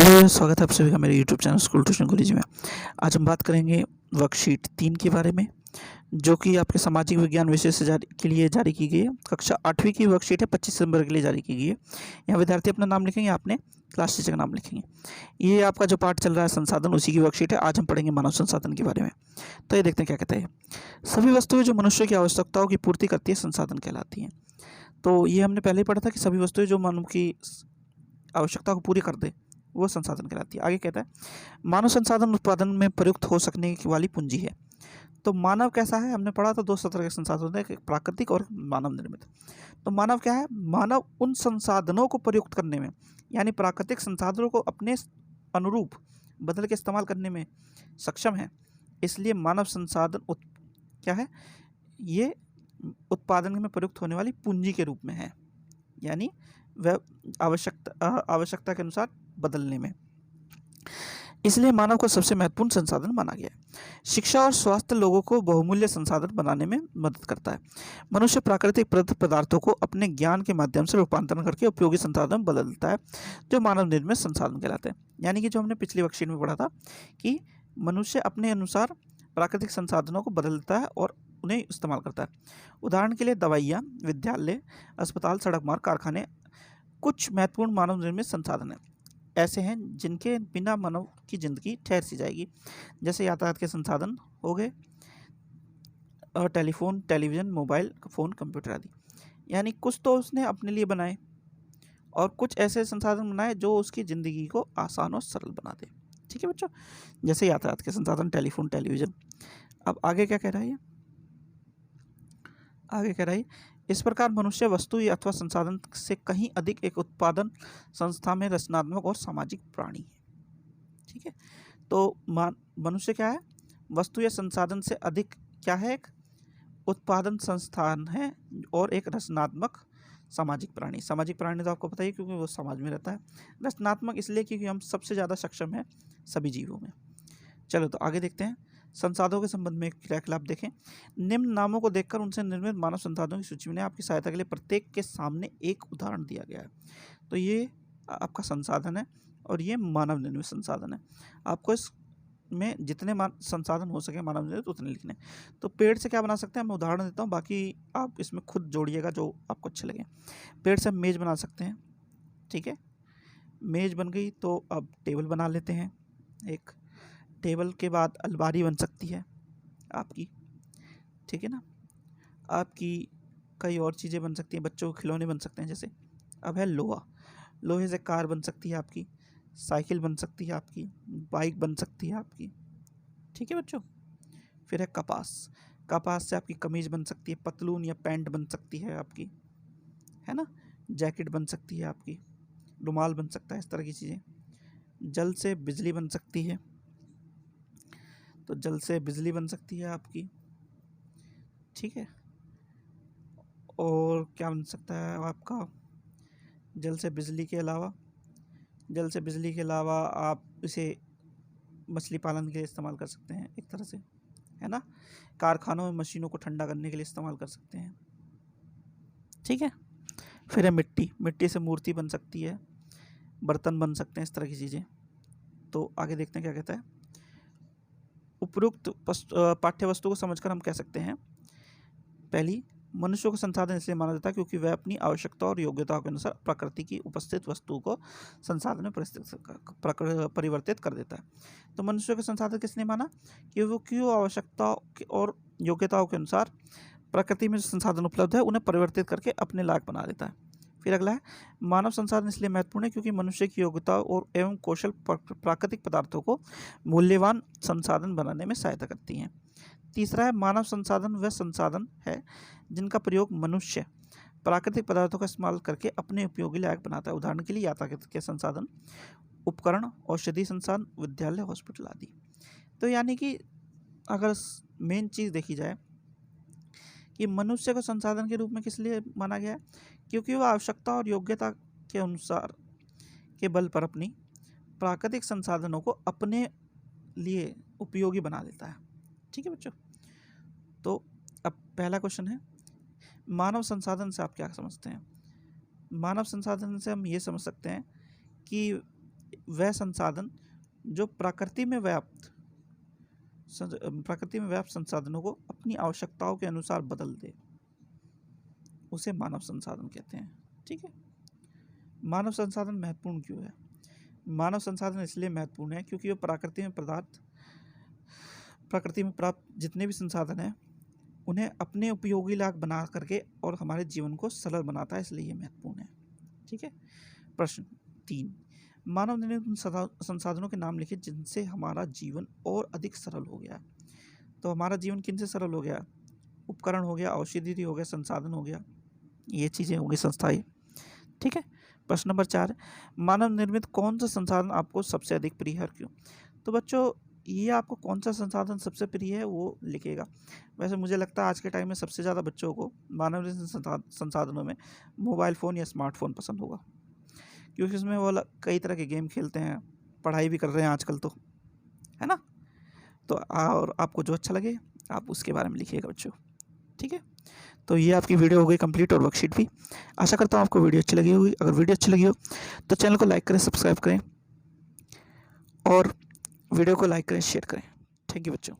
Hello, स्वागत है आप सभी का मेरे यूट्यूब चैनल स्कूल ट्यूशन गुरुजी में। आज हम बात करेंगे वर्कशीट 3 के बारे में, जो कि आपके सामाजिक विज्ञान विषय से के लिए जारी की गई है। कक्षा 8वीं की वर्कशीट है, 25 सितंबर के लिए जारी की गई है। यहाँ विद्यार्थी अपना नाम लिखेंगे, आपने क्लास टीचर का नाम लिखेंगे। ये आपका जो पाठ चल रहा है संसाधन, उसी की वर्कशीट है। आज हम पढ़ेंगे मानव संसाधन के बारे में। तो ये देखते हैं क्या कहते हैं। सभी वस्तुएं जो मनुष्य की आवश्यकताओं की पूर्ति करती है संसाधन कहलाती हैं। तो ये हमने पहले ही पढ़ा था कि सभी वस्तुएं जो मानव की आवश्यकता को पूरी कर दे वो संसाधन कहलाती है। आगे कहता है मानव संसाधन उत्पादन में प्रयुक्त हो सकने वाली पूंजी है। तो मानव कैसा है, हमने पढ़ा था दो तरह के संसाधन होते हैं, एक प्राकृतिक और मानव निर्मित। तो मानव क्या है, मानव उन संसाधनों को प्रयुक्त करने में, यानी प्राकृतिक संसाधनों को अपने अनुरूप बदल के इस्तेमाल करने में सक्षम है। इसलिए मानव संसाधन क्या है, ये उत्पादन में प्रयुक्त होने वाली पूंजी के रूप में है, यानी वह आवश्यकता के अनुसार बदलने में। इसलिए मानव को सबसे महत्वपूर्ण संसाधन माना गया है। शिक्षा और स्वास्थ्य लोगों को बहुमूल्य संसाधन बनाने में मदद करता है। मनुष्य प्राकृतिक पदार्थों को अपने ज्ञान के माध्यम से रूपांतरण करके उपयोगी संसाधन में बदलता है, जो मानव निर्मित संसाधन कहलाते हैं। यानी कि जो हमने पिछली वर्कशीट में पढ़ा था कि मनुष्य अपने अनुसार प्राकृतिक संसाधनों को बदलता है और उन्हें इस्तेमाल करता है। उदाहरण के लिए दवाइयाँ, विद्यालय, अस्पताल, सड़क मार्ग, कारखाने कुछ महत्वपूर्ण मानव निर्मित संसाधन हैं, ऐसे हैं जिनके बिना मानव की जिंदगी ठहर सी जाएगी। जैसे यातायात के संसाधन हो गए, telephone, television, mobile phone, computer आदि। यानी कुछ तो उसने अपने लिए बनाए और कुछ ऐसे संसाधन बनाए जो उसकी ज़िंदगी को आसान और सरल बना दे। ठीक है बच्चों, जैसे यातायात के संसाधन, टेलीफोन, टेलीविज़न। अब आगे क्या कह रहा है ये, आगे कह रहा है इस प्रकार मनुष्य वस्तु अथवा संसाधन से कहीं अधिक एक उत्पादन संस्था में रचनात्मक और सामाजिक प्राणी है। ठीक है, तो मनुष्य क्या है, वस्तु या संसाधन से अधिक क्या है, एक उत्पादन संस्थान है और एक रचनात्मक सामाजिक प्राणी। सामाजिक प्राणी तो आपको पता ही, क्योंकि वो समाज में रहता है। रचनात्मक इसलिए क्योंकि हम सबसे ज़्यादा सक्षम है सभी जीवों में। चलो तो आगे देखते हैं। संसाधनों के संबंध में क्रियाकलाप देखें। निम्न नामों को देखकर उनसे निर्मित मानव संसाधनों की सूची में आपकी सहायता के लिए प्रत्येक के सामने एक उदाहरण दिया गया है। तो ये आपका संसाधन है और ये मानव निर्मित संसाधन है। आपको इसमें जितने संसाधन हो सके मानव निर्मित उतने लिखने। तो पेड़ से क्या बना सकते हैं, मैं उदाहरण देता हूँ, बाकी आप इसमें खुद जोड़िएगा जो आपको अच्छे लगे। पेड़ से हम मेज़ बना सकते हैं। ठीक है, मेज़ बन गई तो अब टेबल बना लेते हैं। एक टेबल के बाद अलमारी बन सकती है आपकी, ठीक है ना। आपकी कई और चीज़ें बन सकती हैं, बच्चों के खिलौने बन सकते हैं। जैसे अब है लोहा, लोहे से कार बन सकती है आपकी, साइकिल बन सकती है आपकी, बाइक बन सकती है आपकी। ठीक है बच्चों, फिर है कपास, कपास से आपकी कमीज बन सकती है, पतलून या पैंट बन सकती है आपकी, है ना। जैकेट बन सकती है आपकी, रुमाल बन सकता है, इस तरह की चीज़ें। जल से बिजली बन सकती है, तो जल से बिजली बन सकती है आपकी। ठीक है, और क्या बन सकता है आपका, जल से बिजली के अलावा, जल से बिजली के अलावा आप इसे मछली पालन के लिए इस्तेमाल कर सकते हैं एक तरह से, है ना। कारखानों में मशीनों को ठंडा करने के लिए इस्तेमाल कर सकते हैं। ठीक है, फिर है मिट्टी, मिट्टी से मूर्ति बन सकती है, बर्तन बन सकते हैं, इस तरह की चीज़ें। तो आगे देखते हैं क्या कहता है। उपरोक्त पाठ्य वस्तु को समझकर हम कह सकते हैं, पहली, मनुष्य को संसाधन इसलिए माना जाता है क्योंकि वह अपनी आवश्यकता और योग्यताओं के अनुसार प्रकृति की उपस्थित वस्तु को संसाधन में परिवर्तित कर देता है। तो मनुष्य को संसाधन किसने माना, कि वो क्यों आवश्यकताओं और योग्यताओं के अनुसार प्रकृति में जो संसाधन उपलब्ध है उन्हें परिवर्तित करके अपने लायक बना देता है। फिर अगला है, मानव संसाधन इसलिए महत्वपूर्ण है क्योंकि मनुष्य की योग्यताओं और एवं कौशल प्राकृतिक पदार्थों को मूल्यवान संसाधन बनाने में सहायता करती हैं। तीसरा है, मानव संसाधन वह संसाधन है जिनका प्रयोग मनुष्य प्राकृतिक पदार्थों का इस्तेमाल करके अपने उपयोगी लायक बनाता है। उदाहरण के लिए यातायात के संसाधन, उपकरण, औषधि संसाधन, विद्यालय, हॉस्पिटल आदि। तो यानी कि अगर मेन चीज़ देखी जाए कि मनुष्य को संसाधन के रूप में किस लिए माना गया है, क्योंकि वह आवश्यकता और योग्यता के अनुसार के बल पर अपनी प्राकृतिक संसाधनों को अपने लिए उपयोगी बना देता है। ठीक है बच्चों, तो अब पहला क्वेश्चन है, मानव संसाधन से आप क्या समझते हैं। मानव संसाधन से हम ये समझ सकते हैं कि वह संसाधन जो प्रकृति में व्याप्त संसाधनों को अपनी आवश्यकताओं के अनुसार बदल दे, उसे मानव संसाधन कहते हैं। ठीक है। मानव संसाधन महत्वपूर्ण क्यों है? मानव संसाधन इसलिए महत्वपूर्ण है क्योंकि वो प्रकृति में प्राप्त जितने भी संसाधन हैं उन्हें अपने उपयोगी लायक बना करके और हमारे जीवन को सरल बनाता है, इसलिए ये महत्वपूर्ण है। ठीक है। प्रश्न 3, मानव निर्मित उन संसाधनों के नाम लिखिए जिनसे हमारा जीवन और अधिक सरल हो गया। तो हमारा जीवन किनसे सरल हो गया? उपकरण हो गया, औषधि हो गया, संसाधन हो गया, ये चीज़ें होंगी संस्थाएं। ठीक है। प्रश्न नंबर 4, मानव निर्मित कौन सा संसाधन आपको सबसे अधिक प्रिय है और क्यों? तो बच्चों ये आपको कौन सा संसाधन सबसे प्रिय है वो लिखेगा। वैसे मुझे लगता है आज के टाइम में सबसे ज़्यादा बच्चों को मानव निर्मित संसाधनों में मोबाइल फ़ोन या स्मार्टफोन पसंद होगा, क्योंकि उसमें वो कई तरह के गेम खेलते हैं, पढ़ाई भी कर रहे हैं आजकल, तो है ना। तो और आपको जो अच्छा लगे आप उसके बारे में लिखिएगा बच्चों। ठीक है। तो ये आपकी वीडियो हो गई कंप्लीट और वर्कशीट भी। आशा करता हूँ आपको वीडियो अच्छी लगी होगी। अगर वीडियो अच्छी लगी हो तो चैनल को लाइक करें, सब्सक्राइब करें और वीडियो को लाइक करें, शेयर करें। थैंक यू बच्चों।